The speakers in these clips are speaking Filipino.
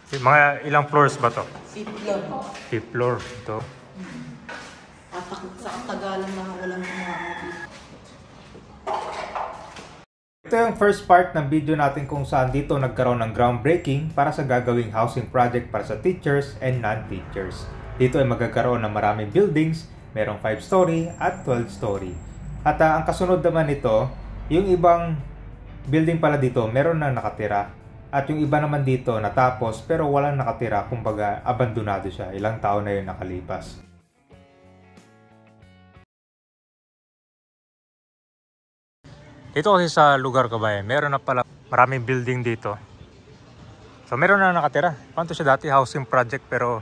Mga ilang floors ba to? 5th floor. 5th floor. Ito. Tatakot sa katagalan na walang mga dito. Ito yung first part ng video natin kung saan dito nagkaroon ng groundbreaking para sa gagawing housing project para sa teachers and non-teachers. Dito ay magkakaroon ng maraming buildings, merong 5-story at 12-story. At ang kasunod naman nito, yung ibang building pala dito meron na nakatira. At yung iba naman dito natapos pero walang nakatira, kumbaga abandonado siya. Ilang taon na yun nakalipas. Dito kasi sa lugar ko ba meron na pala maraming building dito. So meron na nakatira. Panto siya dati housing project pero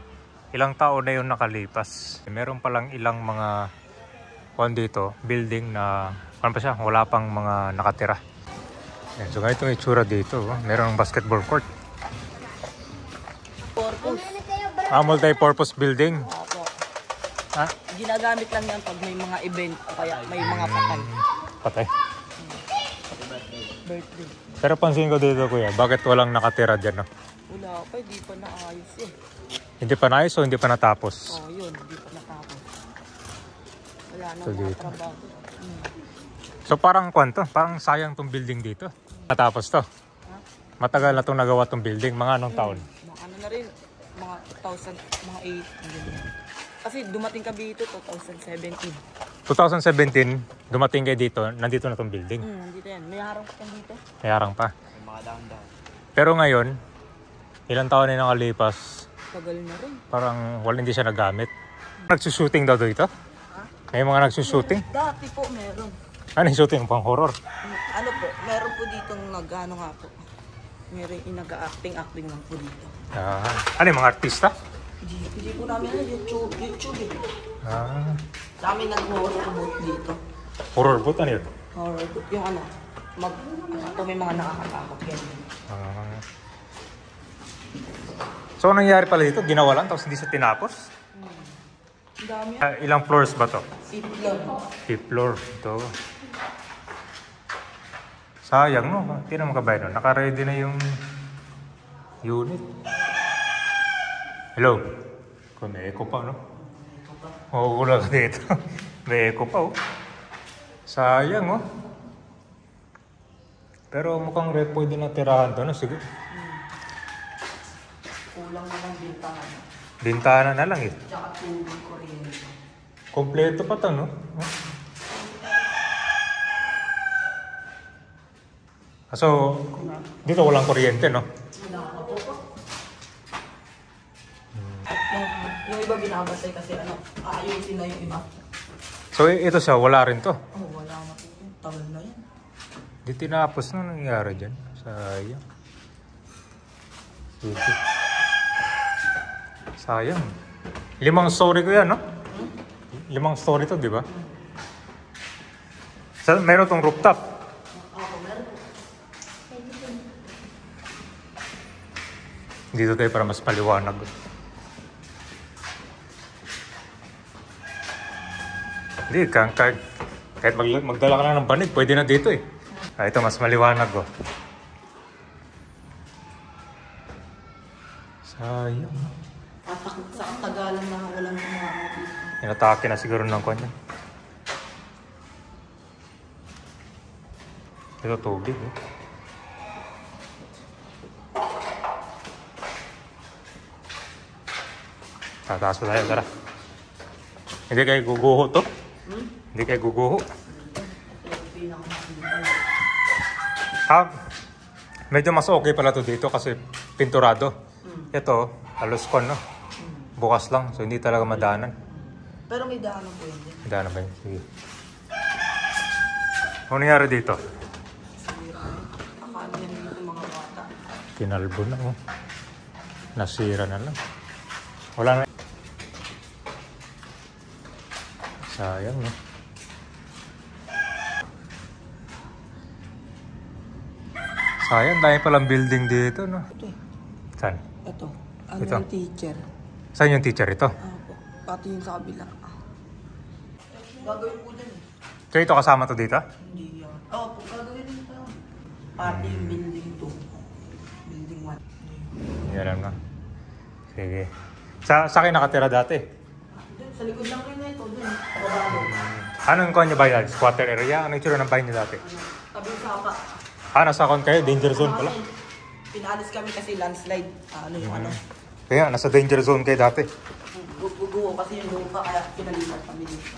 ilang taon na yun nakalipas. Meron palang ilang mga dito, building na pa siya, wala pang mga nakatira. Yan, so ganito yung itsura dito. Meron ng basketball court. Purpose. Multi-purpose building. Opo. Ha? Ginagamit lang yan pag may mga event o kaya may mga patay. Patay. Birthday. Pero pansin ko dito kuya, bakit walang nakatira dyan? No? Wala pa, hindi pa naayos eh. Hindi pa naayos o hindi pa natapos? Oh, yun, hindi pa natapos. Wala na So, mga dito. trabaho. So parang parang sayang tong building dito. Natapos to. Ha? Matagal na itong nagawa tong building. Mga anong taon? Mga ano na rin, mga 2000, mga 8. Kasi dumating kami dito 2017. 2017, dumating kayo dito. Nandito na tong building. Nandito yan. May harang pa dito. May harang pa. May mga dahan-dahan. Pero ngayon, ilang taon na nakalipas, Tagal na rin. parang hindi siya nagamit. Nagsushooting daw dito? Ha? May mga nagsushooting? Dati po meron. Ano yung shooting? Pang horror? Ano po, meron po ditong nag-ano nga po. Meron yung nag-acting lang po dito. Ano yung mga artista? Hindi po namin na YouTube eh. Sa amin nag-horror boot dito. Horror boot? Ano yun? Horror boot. Yung ano, ito may mga nakakatakot yan. So, anong nangyari pala dito? Ginawa lang tapos hindi siya tinapos? Ang dami yan. Ilang floors ba to? 5th floor. 5th floor. Ito. Sayang, no? Tinan mo kabayan, no? Naka-ready na yung unit. Hello? Kung may echo pa, no? Oo, wala ka dito. May echo pa, oh. Sayang, oh. Pero mukhang pwede na tirahan to, no? Sige. Kulang na lang bintana. Bintana na lang, eh. Tsaka tubig kuryente. Kompleto pa to, no? So, dito walang kuryente, no? Wala ka po. Yung iba binabatay kasi ano, ayusin na yung iba. So, ito siya, wala rin to. Oh, wala na po. Tagal na yan. Di tinapos na nangyari dyan. Sayang. Sige. Sayang. 5 story ko yan, no? 5 story to, di ba? So, meron tong rooftop. Dito tayo para mas paliwanag. Hindi, kahit magdala ka na ng banig, pwede na dito eh. Ito, mas maliwanag oh. Sayang. Tatakot sa katagalan na walang mga dito. Inatake na siguro ng kanya. Ito tubig eh. Tataas pa tayo, tara. Hindi kayo guguho to? Hindi kayo guguho? Medyo mas okay pala to dito kasi pinturado. Ito, halos kon, no? Bukas lang, so hindi talaga madaanan. Pero may daanan po yun. May daanan ba yun? Sige. Ano nangyari dito? Akala yan dito mga bata. Tinalbo na, oh. Nasira na lang. Wala na. Sayang, no? Sayang, dahil palang building dito, no? Ito eh. Saan? Ito. Ano Ito? yung teacher? Saan yung teacher ito? Po. Pati yung sa kabila. Gagawin po dyan eh. So ito kasama to dito? Hindi yan. Po. Gagawin dito. Pati yung building 2. Building 1. Yan lang na. Sige. Sa akin nakatira dati. Doon, sa likod lang rin na ito. Doon, babalo. Anong kuha niyo bayan? Squatter area? Anong itsura ng bahay niyo dati? Tabi sa apa. Nasa akon kayo? Danger zone pala? Pinalis kami kasi landslide. Ano yung ano. Kaya, nasa danger zone kayo dati. Guguho kasi yung lupa kaya pinalipat kami dito.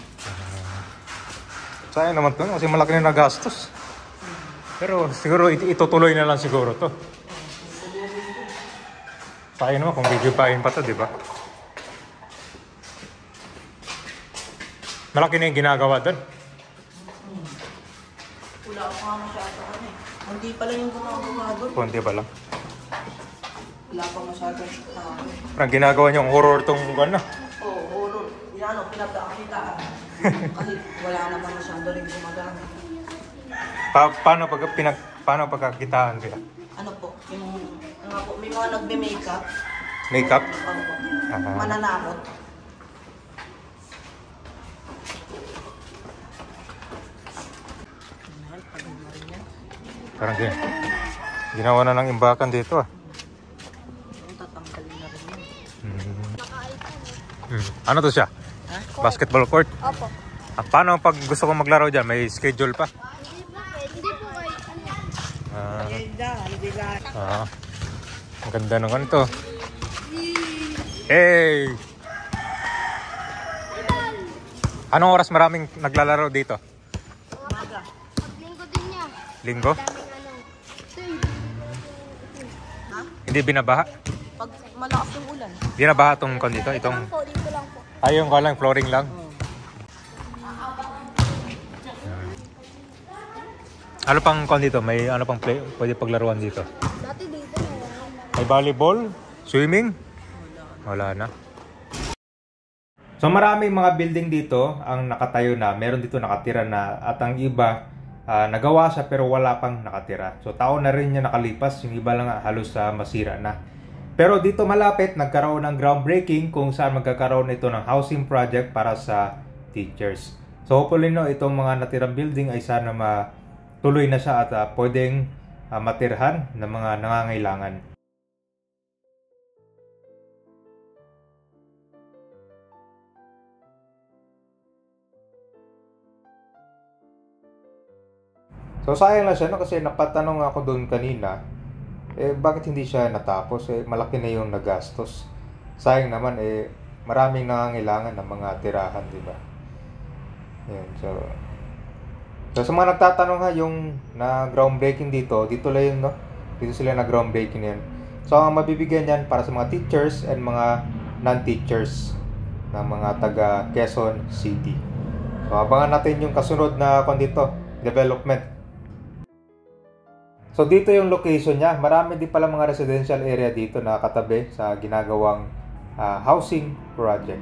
Sayang naman to kasi malaki na nagastos. Pero siguro itutuloy na lang siguro to. Sayang naman kung gigibain pa to, di ba? Malaki na yung ginagawa doon. Wala ako nga masyado ano eh. Hindi pala yung gumagawa doon. Kunti pa lang. Wala pa masyado tao. Parang ginagawa niyong horror tong ano. Oo, horror. Yan ano, pinagkakakitaan. Kasi wala naman masyado rin gumagamit. Paano pagkakitaan kaya? Ano po, yung nga po, may mga nagbe-makeup. Makeup? Ano po, Aha. mananakot. Parang ginawa na ng imbakan dito ah. Tatanggalin na rin yun. Ano to siya? Ha? Basketball court? Opo. Paano pag gusto ko maglaro dyan? May schedule pa? Hindi po kahit ano. Ang ganda ng ganito. Hey! Anong oras maraming naglalaro dito? Umaga. Linggo din niya. Linggo? Daming ano. Ito Ha? Hindi binabaha? Pag malakas yung ulan. Binabaha itong kon dito? Itong... po, dito lang po. Ayun ko lang, flooring lang. Ano pang kon dito? May ano pang play? Pwede paglaruan dito? Dati dito na. May volleyball? Swimming? Wala na. So maraming mga building dito ang nakatayo na, meron dito nakatira na at ang iba nagawa siya pero wala pang nakatira. So taon na rin niya nakalipas, yung iba lang halos masira na. Pero dito malapit nagkaroon ng groundbreaking kung saan magkakaroon ito ng housing project para sa teachers. So hopefully no, itong mga natirang building ay sana matuloy na siya at pwedeng matirhan ng mga nangangailangan. So sayang lang siya no, kasi napatanong ako doon kanina, bakit hindi siya natapos? Malaki na yung nagastos. Sayang naman maraming nangangailangan ng mga tirahan, di ba? Yan, so sa mga nagtatanong ha, yung na groundbreaking dito lang yun, no? Dito sila na groundbreaking yan. So ang mabibigyan yan para sa mga teachers and mga non-teachers ng mga taga Quezon City. So abangan natin yung kasunod na dito, development. So dito yung location niya. Marami din pala mga residential area dito na katabi sa ginagawang housing project.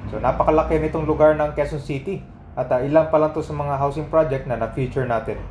So napakalaki nitong lugar ng Quezon City. At ilan pa lang to sa mga housing project na na-feature natin